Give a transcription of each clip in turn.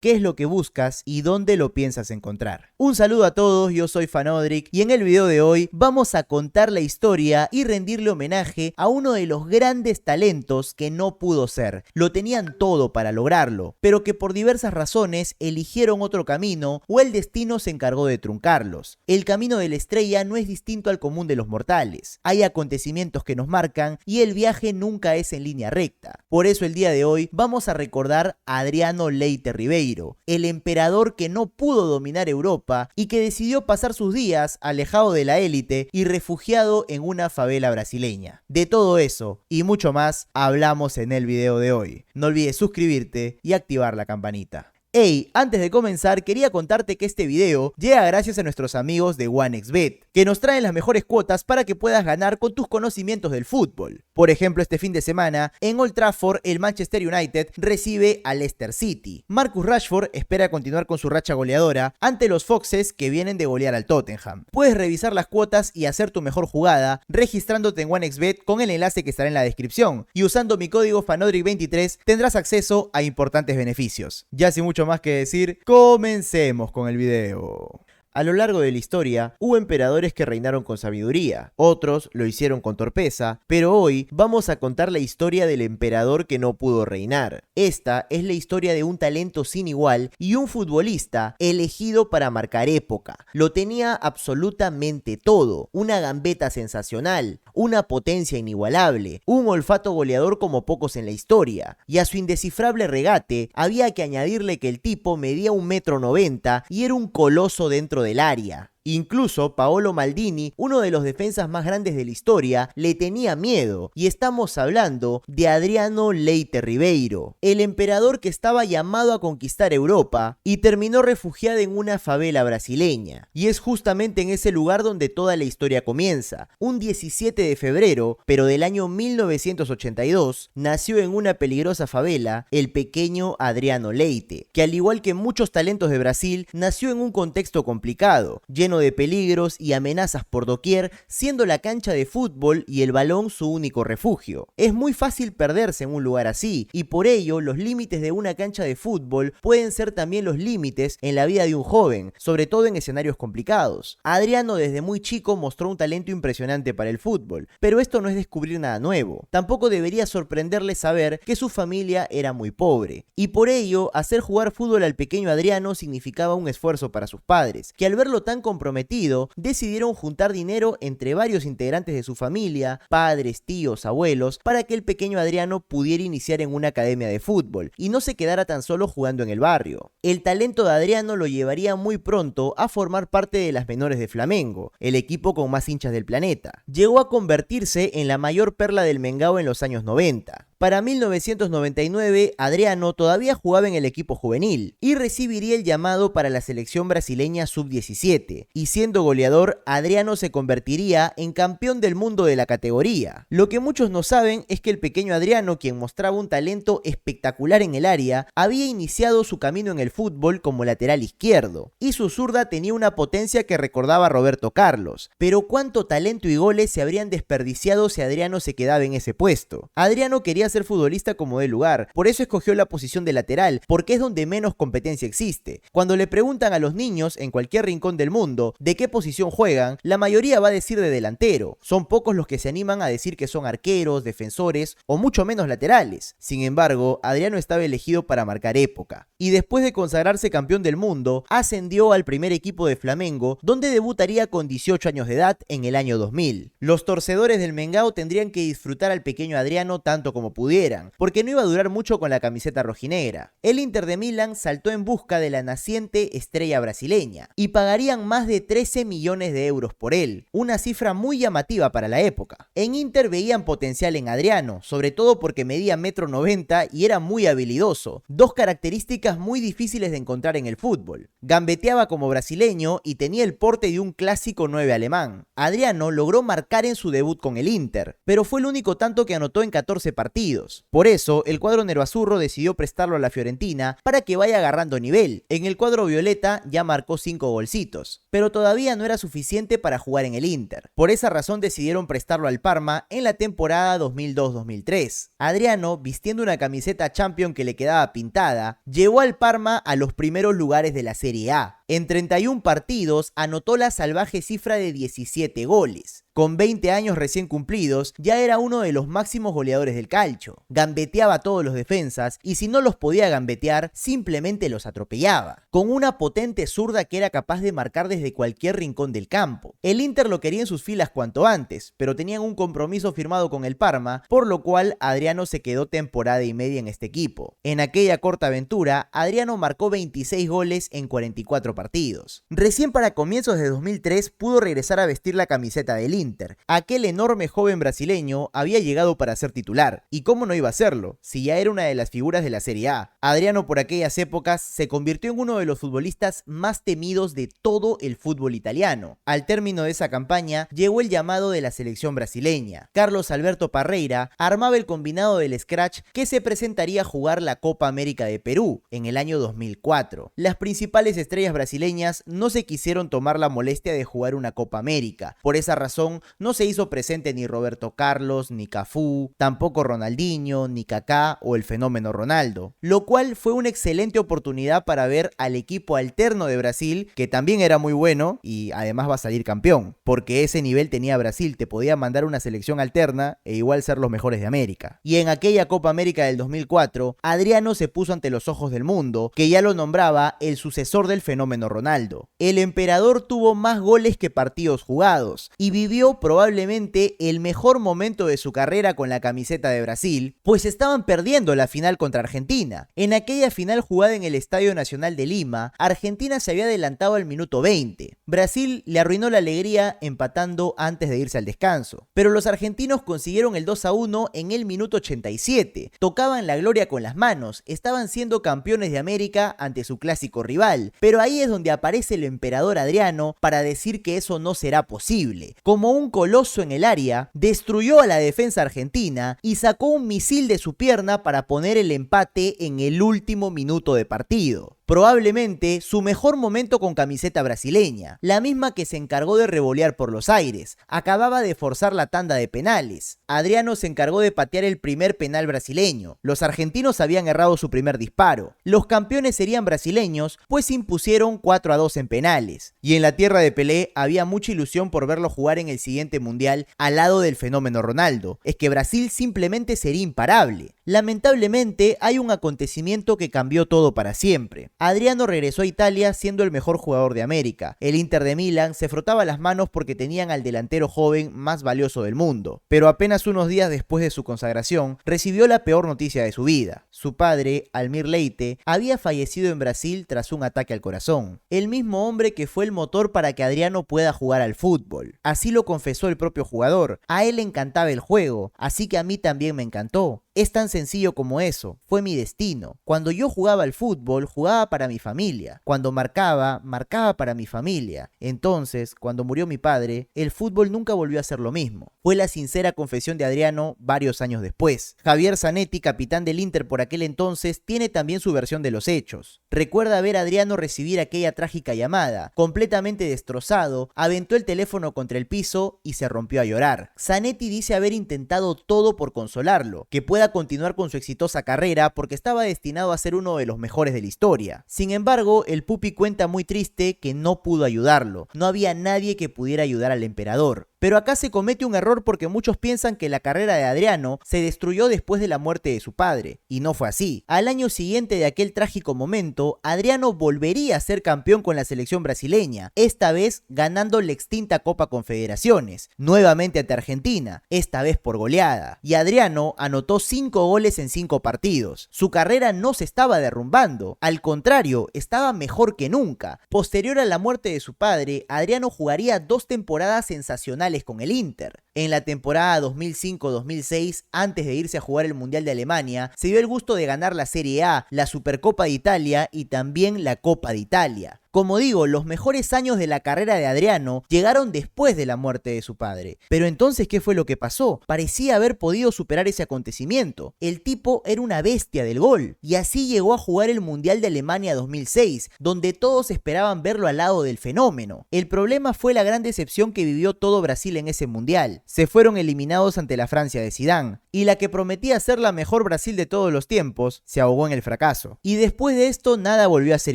qué es lo que buscas y dónde lo piensas encontrar. Un saludo a todos, yo soy Fanodric y en el video de hoy vamos a contar la historia y rendirle homenaje a uno de los grandes talentos que no pudo ser. Lo tenían todo para lograrlo, pero que por diversas razones eligieron otro camino o el destino se encargó de truncarlos. El camino de la estrella no es distinto al común de los mortales. Hay acontecimientos que nos marcan y el viaje nunca es en línea recta. Por eso el día de hoy vamos a recordar a Adriano Leite Ribeiro, el emperador que no pudo dominar Europa y que decidió pasar sus días alejado de la élite y refugiado en una favela brasileña. De todo eso y mucho más hablamos en el video de hoy. No olvides suscribirte y activar la campanita. Hey, antes de comenzar quería contarte que este video llega gracias a nuestros amigos de OneXBet, que nos traen las mejores cuotas para que puedas ganar con tus conocimientos del fútbol. Por ejemplo, este fin de semana, en Old Trafford, el Manchester United recibe al Leicester City. Marcus Rashford espera continuar con su racha goleadora ante los Foxes que vienen de golear al Tottenham. Puedes revisar las cuotas y hacer tu mejor jugada registrándote en OneXBet con el enlace que estará en la descripción, y usando mi código FANODRIC23 tendrás acceso a importantes beneficios. Ya sin mucho más que decir, comencemos con el video. A lo largo de la historia, hubo emperadores que reinaron con sabiduría, otros lo hicieron con torpeza, pero hoy vamos a contar la historia del emperador que no pudo reinar. Esta es la historia de un talento sin igual y un futbolista elegido para marcar época. Lo tenía absolutamente todo, una gambeta sensacional, una potencia inigualable, un olfato goleador como pocos en la historia, y a su indescifrable regate había que añadirle que el tipo medía 1,90 m y era un coloso dentro del área. Incluso Paolo Maldini, uno de los defensas más grandes de la historia, le tenía miedo, y estamos hablando de Adriano Leite Ribeiro, el emperador que estaba llamado a conquistar Europa y terminó refugiado en una favela brasileña. Y es justamente en ese lugar donde toda la historia comienza. Un 17 de febrero, pero del año 1982, nació en una peligrosa favela el pequeño Adriano Leite, que al igual que muchos talentos de Brasil, nació en un contexto complicado, lleno de peligros y amenazas por doquier, siendo la cancha de fútbol y el balón su único refugio. Es muy fácil perderse en un lugar así, y por ello los límites de una cancha de fútbol pueden ser también los límites en la vida de un joven, sobre todo en escenarios complicados. Adriano desde muy chico mostró un talento impresionante para el fútbol, pero esto no es descubrir nada nuevo. Tampoco debería sorprenderle saber que su familia era muy pobre, y por ello hacer jugar fútbol al pequeño Adriano significaba un esfuerzo para sus padres, que al verlo tan comprometido, decidieron juntar dinero entre varios integrantes de su familia, padres, tíos, abuelos, para que el pequeño Adriano pudiera iniciar en una academia de fútbol y no se quedara tan solo jugando en el barrio. El talento de Adriano lo llevaría muy pronto a formar parte de las menores de Flamengo, el equipo con más hinchas del planeta. Llegó a convertirse en la mayor perla del Mengao en los años 90. Para 1999, Adriano todavía jugaba en el equipo juvenil y recibiría el llamado para la selección brasileña sub-17, y siendo goleador, Adriano se convertiría en campeón del mundo de la categoría. Lo que muchos no saben es que el pequeño Adriano, quien mostraba un talento espectacular en el área, había iniciado su camino en el fútbol como lateral izquierdo, y su zurda tenía una potencia que recordaba a Roberto Carlos. Pero cuánto talento y goles se habrían desperdiciado si Adriano se quedaba en ese puesto. Adriano quería ser futbolista como de lugar, por eso escogió la posición de lateral, porque es donde menos competencia existe. Cuando le preguntan a los niños en cualquier rincón del mundo de qué posición juegan, la mayoría va a decir de delantero. Son pocos los que se animan a decir que son arqueros, defensores o mucho menos laterales. Sin embargo, Adriano estaba elegido para marcar época, y después de consagrarse campeón del mundo, ascendió al primer equipo de Flamengo, donde debutaría con 18 años de edad en el año 2000. Los torcedores del Mengao tendrían que disfrutar al pequeño Adriano tanto como pudieran, porque no iba a durar mucho con la camiseta rojinegra. El Inter de Milán saltó en busca de la naciente estrella brasileña y pagarían más de 13 millones de euros por él, una cifra muy llamativa para la época. En Inter veían potencial en Adriano, sobre todo porque medía 1,90 m y era muy habilidoso, dos características muy difíciles de encontrar en el fútbol. Gambeteaba como brasileño y tenía el porte de un clásico 9 alemán. Adriano logró marcar en su debut con el Inter, pero fue el único tanto que anotó en 14 partidos, partidos. Por eso, el cuadro nerazzurro decidió prestarlo a la Fiorentina para que vaya agarrando nivel. En el cuadro violeta ya marcó 5 golcitos, pero todavía no era suficiente para jugar en el Inter. Por esa razón decidieron prestarlo al Parma en la temporada 2002-2003. Adriano, vistiendo una camiseta Champion que le quedaba pintada, llevó al Parma a los primeros lugares de la Serie A. En 31 partidos anotó la salvaje cifra de 17 goles. Con 20 años recién cumplidos, ya era uno de los máximos goleadores del calcio. Gambeteaba a todos los defensas y si no los podía gambetear, simplemente los atropellaba. Con una potente zurda que era capaz de marcar desde cualquier rincón del campo. El Inter lo quería en sus filas cuanto antes, pero tenían un compromiso firmado con el Parma, por lo cual Adriano se quedó temporada y media en este equipo. En aquella corta aventura, Adriano marcó 26 goles en 44 partidos. Recién para comienzos de 2003 pudo regresar a vestir la camiseta del Inter. Aquel enorme joven brasileño había llegado para ser titular, y cómo no iba a serlo, si ya era una de las figuras de la Serie A. Adriano por aquellas épocas se convirtió en uno de los futbolistas más temidos de todo el fútbol italiano. Al término de esa campaña, llegó el llamado de la selección brasileña. Carlos Alberto Parreira armaba el combinado del Scratch que se presentaría a jugar la Copa América de Perú en el año 2004. Las principales estrellas brasileñas no se quisieron tomar la molestia de jugar una Copa América. Por esa razón, no se hizo presente ni Roberto Carlos, ni Cafú, tampoco Ronaldinho, ni Kaká o el fenómeno Ronaldo, lo cual fue una excelente oportunidad para ver al equipo alterno de Brasil, que también era muy bueno y además va a salir campeón, porque ese nivel tenía Brasil, te podía mandar una selección alterna e igual ser los mejores de América. Y en aquella Copa América del 2004, Adriano se puso ante los ojos del mundo, que ya lo nombraba el sucesor del fenómeno Ronaldo. El emperador tuvo más goles que partidos jugados y vivió probablemente el mejor momento de su carrera con la camiseta de Brasil, pues estaban perdiendo la final contra Argentina. En aquella final jugada en el Estadio Nacional de Lima, Argentina se había adelantado al minuto 20. Brasil le arruinó la alegría empatando antes de irse al descanso, pero los argentinos consiguieron el 2-1 en el minuto 87. Tocaban la gloria con las manos, estaban siendo campeones de América ante su clásico rival, pero ahí es donde aparece el emperador Adriano para decir que eso no será posible. Como un coloso en el área, destruyó a la defensa argentina y sacó un misil de su pierna para poner el empate en el último minuto de partido. Probablemente su mejor momento con camiseta brasileña, la misma que se encargó de revolear por los aires. Acababa de forzar la tanda de penales. Adriano se encargó de patear el primer penal brasileño. Los argentinos habían errado su primer disparo. Los campeones serían brasileños, pues se impusieron 4-2 en penales. Y en la tierra de Pelé había mucha ilusión por verlo jugar en el siguiente mundial al lado del fenómeno Ronaldo. Es que Brasil simplemente sería imparable. Lamentablemente hay un acontecimiento que cambió todo para siempre. Adriano regresó a Italia siendo el mejor jugador de América. El Inter de Milán se frotaba las manos porque tenían al delantero joven más valioso del mundo. Pero apenas unos días después de su consagración, recibió la peor noticia de su vida. Su padre, Almir Leite, había fallecido en Brasil tras un ataque al corazón. El mismo hombre que fue el motor para que Adriano pueda jugar al fútbol. Así lo confesó el propio jugador. A él le encantaba el juego, así que a mí también me encantó. Es tan sencillo como eso, fue mi destino. Cuando yo jugaba al fútbol, jugaba para mi familia. Cuando marcaba, marcaba para mi familia. Entonces, cuando murió mi padre, el fútbol nunca volvió a ser lo mismo. Fue la sincera confesión de Adriano varios años después. Javier Zanetti, capitán del Inter por aquel entonces, tiene también su versión de los hechos. Recuerda ver a Adriano recibir aquella trágica llamada. Completamente destrozado, aventó el teléfono contra el piso y se rompió a llorar. Zanetti dice haber intentado todo por consolarlo, que pueda continuar con su exitosa carrera porque estaba destinado a ser uno de los mejores de la historia. Sin embargo, el Pupi cuenta muy triste que no pudo ayudarlo. No había nadie que pudiera ayudar al emperador. Pero acá se comete un error porque muchos piensan que la carrera de Adriano se destruyó después de la muerte de su padre, y no fue así. Al año siguiente de aquel trágico momento, Adriano volvería a ser campeón con la selección brasileña, esta vez ganando la extinta Copa Confederaciones, nuevamente ante Argentina, esta vez por goleada. Y Adriano anotó 5 goles en 5 partidos. Su carrera no se estaba derrumbando, al contrario, estaba mejor que nunca. Posterior a la muerte de su padre, Adriano jugaría 2 temporadas sensacionales con el Inter. En la temporada 2005-2006, antes de irse a jugar el Mundial de Alemania, se dio el gusto de ganar la Serie A, la Supercopa de Italia y también la Copa de Italia. Como digo, los mejores años de la carrera de Adriano llegaron después de la muerte de su padre. Pero entonces, ¿qué fue lo que pasó? Parecía haber podido superar ese acontecimiento. El tipo era una bestia del gol, y así llegó a jugar el Mundial de Alemania 2006, donde todos esperaban verlo al lado del fenómeno. El problema fue la gran decepción que vivió todo Brasil en ese Mundial. Se fueron eliminados ante la Francia de Zidane, y la que prometía ser la mejor Brasil de todos los tiempos, se ahogó en el fracaso. Y después de esto, nada volvió a ser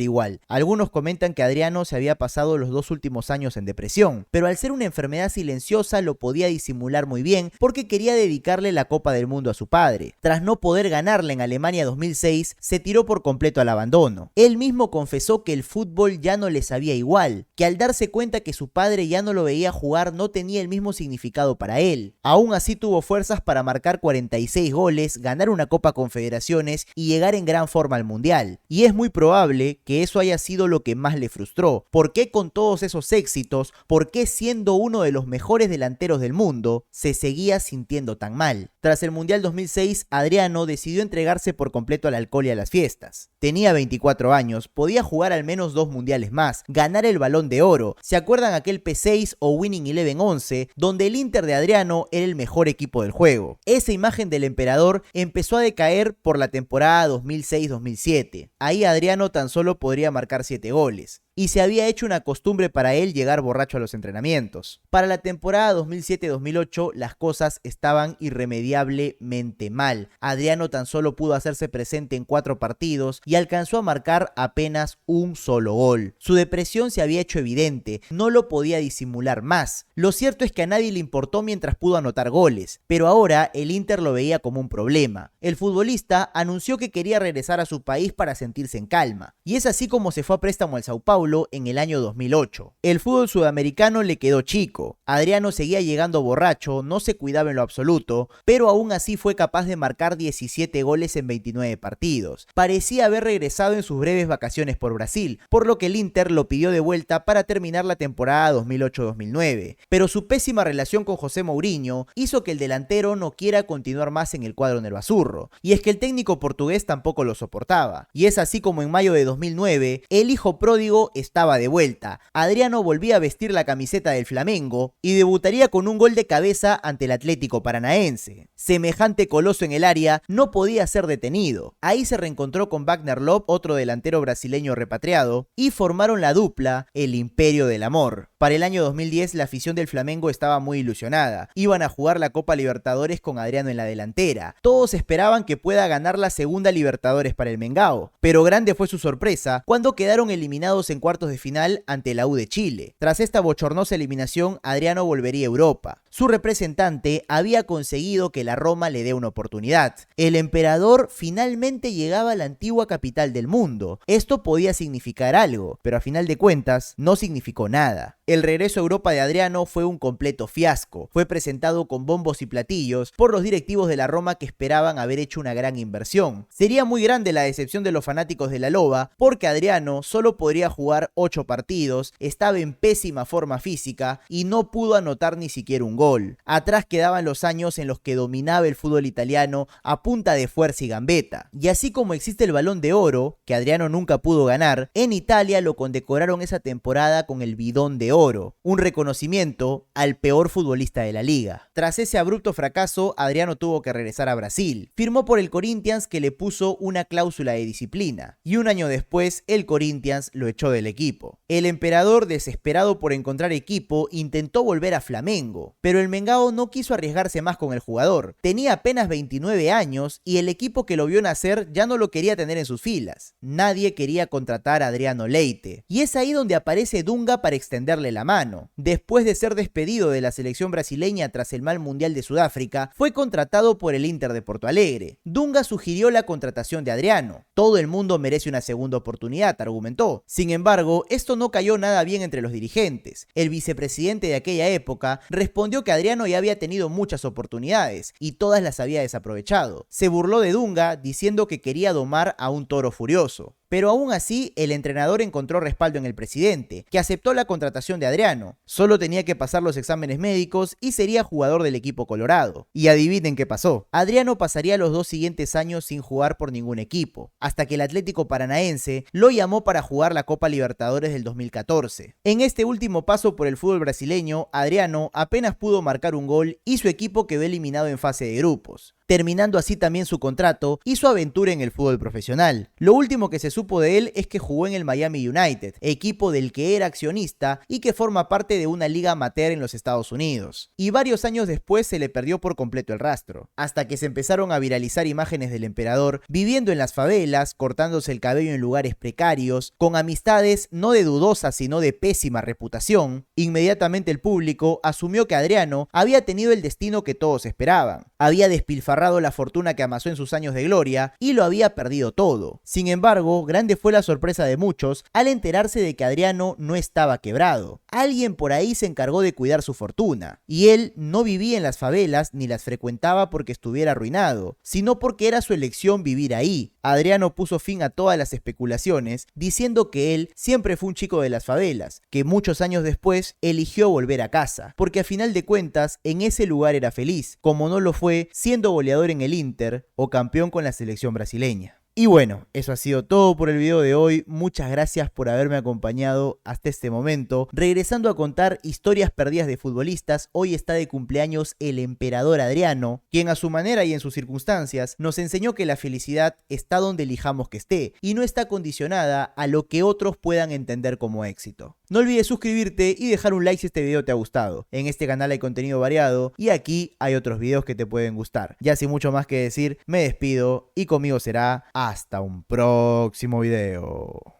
igual. Algunos comentan que Adriano se había pasado los 2 últimos años en depresión, pero al ser una enfermedad silenciosa lo podía disimular muy bien porque quería dedicarle la Copa del Mundo a su padre. Tras no poder ganarla en Alemania 2006, se tiró por completo al abandono. Él mismo confesó que el fútbol ya no le sabía igual, que al darse cuenta que su padre ya no lo veía jugar no tenía el mismo significado para él. Aún así tuvo fuerzas para marcar 46 goles, ganar una Copa Confederaciones y llegar en gran forma al Mundial. Y es muy probable que eso haya sido lo que más le frustró. ¿Por qué con todos esos éxitos, por qué siendo uno de los mejores delanteros del mundo, se seguía sintiendo tan mal? Tras el Mundial 2006, Adriano decidió entregarse por completo al alcohol y a las fiestas. Tenía 24 años, podía jugar al menos 2 mundiales más, ganar el Balón de Oro. ¿Se acuerdan aquel P6 o Winning Eleven 11, donde el Inter de Adriano era el mejor equipo del juego? Esa imagen del emperador empezó a decaer por la temporada 2006-2007. Ahí Adriano tan solo podría marcar 7 goles. Y se había hecho una costumbre para él llegar borracho a los entrenamientos. Para la temporada 2007-2008 las cosas estaban irremediablemente mal. Adriano tan solo pudo hacerse presente en 4 partidos y alcanzó a marcar apenas un solo gol. Su depresión se había hecho evidente, no lo podía disimular más. Lo cierto es que a nadie le importó mientras pudo anotar goles, pero ahora el Inter lo veía como un problema. El futbolista anunció que quería regresar a su país para sentirse en calma, y es así como se fue a préstamo al Sao Paulo en el año 2008. El fútbol sudamericano le quedó chico. Adriano seguía llegando borracho, no se cuidaba en lo absoluto, pero aún así fue capaz de marcar 17 goles en 29 partidos. Parecía haber regresado en sus breves vacaciones por Brasil, por lo que el Inter lo pidió de vuelta para terminar la temporada 2008-2009. Pero su pésima relación con José Mourinho hizo que el delantero no quiera continuar más en el cuadro nervazurro, y es que el técnico portugués tampoco lo soportaba. Y es así como en mayo de 2009, el hijo pródigo estaba de vuelta. Adriano volvía a vestir la camiseta del Flamengo y debutaría con un gol de cabeza ante el Atlético Paranaense. Semejante coloso en el área no podía ser detenido. Ahí se reencontró con Wagner Love, otro delantero brasileño repatriado, y formaron la dupla, el Imperio del Amor. Para el año 2010 la afición del Flamengo estaba muy ilusionada. Iban a jugar la Copa Libertadores con Adriano en la delantera. Todos esperaban que pueda ganar la segunda Libertadores para el Mengao, pero grande fue su sorpresa cuando quedaron eliminados en cuartos de final ante la U de Chile. Tras esta bochornosa eliminación, Adriano volvería a Europa. Su representante había conseguido que la Roma le dé una oportunidad. El emperador finalmente llegaba a la antigua capital del mundo. Esto podía significar algo, pero a final de cuentas no significó nada. El regreso a Europa de Adriano fue un completo fiasco. Fue presentado con bombos y platillos por los directivos de la Roma que esperaban haber hecho una gran inversión. Sería muy grande la decepción de los fanáticos de la Loba porque Adriano solo podría jugar 8 partidos, estaba en pésima forma física y no pudo anotar ni siquiera un gol. Atrás quedaban los años en los que dominaba el fútbol italiano a punta de fuerza y gambeta. Y así como existe el Balón de Oro, que Adriano nunca pudo ganar, en Italia lo condecoraron esa temporada con el Bidón de Oro, un reconocimiento al peor futbolista de la liga. Tras ese abrupto fracaso, Adriano tuvo que regresar a Brasil. Firmó por el Corinthians, que le puso una cláusula de disciplina, y un año después el Corinthians lo echó del equipo. El emperador, desesperado por encontrar equipo, intentó volver a Flamengo, pero el Mengao no quiso arriesgarse más con el jugador. Tenía apenas 29 años y el equipo que lo vio nacer ya no lo quería tener en sus filas. Nadie quería contratar a Adriano Leite, y es ahí donde aparece Dunga para extenderle la mano. Después de ser despedido de la selección brasileña tras el mal mundial de Sudáfrica, fue contratado por el Inter de Porto Alegre. Dunga sugirió la contratación de Adriano. Todo el mundo merece una segunda oportunidad, argumentó. Sin embargo, esto no cayó nada bien entre los dirigentes. El vicepresidente de aquella época respondió que Adriano ya había tenido muchas oportunidades y todas las había desaprovechado. Se burló de Dunga diciendo que quería domar a un toro furioso. Pero aún así, el entrenador encontró respaldo en el presidente, que aceptó la contratación de Adriano. Solo tenía que pasar los exámenes médicos y sería jugador del equipo colorado. Y adivinen qué pasó. Adriano pasaría los 2 siguientes años sin jugar por ningún equipo, hasta que el Atlético Paranaense lo llamó para jugar la Copa Libertadores del 2014. En este último paso por el fútbol brasileño, Adriano apenas pudo marcar un gol y su equipo quedó eliminado en fase de grupos, terminando así también su contrato y su aventura en el fútbol profesional. Lo último que se supo de él es que jugó en el Miami United, equipo del que era accionista y que forma parte de una liga amateur en los Estados Unidos. Y varios años después se le perdió por completo el rastro, hasta que se empezaron a viralizar imágenes del emperador viviendo en las favelas, cortándose el cabello en lugares precarios, con amistades no de dudosa sino de pésima reputación. Inmediatamente el público asumió que Adriano había tenido el destino que todos esperaban. Había despilfarrado la fortuna que amasó en sus años de gloria y lo había perdido todo. Sin embargo, grande fue la sorpresa de muchos al enterarse de que Adriano no estaba quebrado. Alguien por ahí se encargó de cuidar su fortuna, y él no vivía en las favelas ni las frecuentaba porque estuviera arruinado, sino porque era su elección vivir ahí. Adriano puso fin a todas las especulaciones, diciendo que él siempre fue un chico de las favelas, que muchos años después eligió volver a casa, porque a final de cuentas en ese lugar era feliz, como no lo fue siendo goleador en el Inter o campeón con la selección brasileña. Y bueno, eso ha sido todo por el video de hoy. Muchas gracias por haberme acompañado hasta este momento. Regresando a contar historias perdidas de futbolistas, hoy está de cumpleaños el emperador Adriano, quien a su manera y en sus circunstancias nos enseñó que la felicidad está donde elijamos que esté y no está condicionada a lo que otros puedan entender como éxito. No olvides suscribirte y dejar un like si este video te ha gustado. En este canal hay contenido variado y aquí hay otros videos que te pueden gustar. Ya sin mucho más que decir, me despido y conmigo será hasta un próximo video.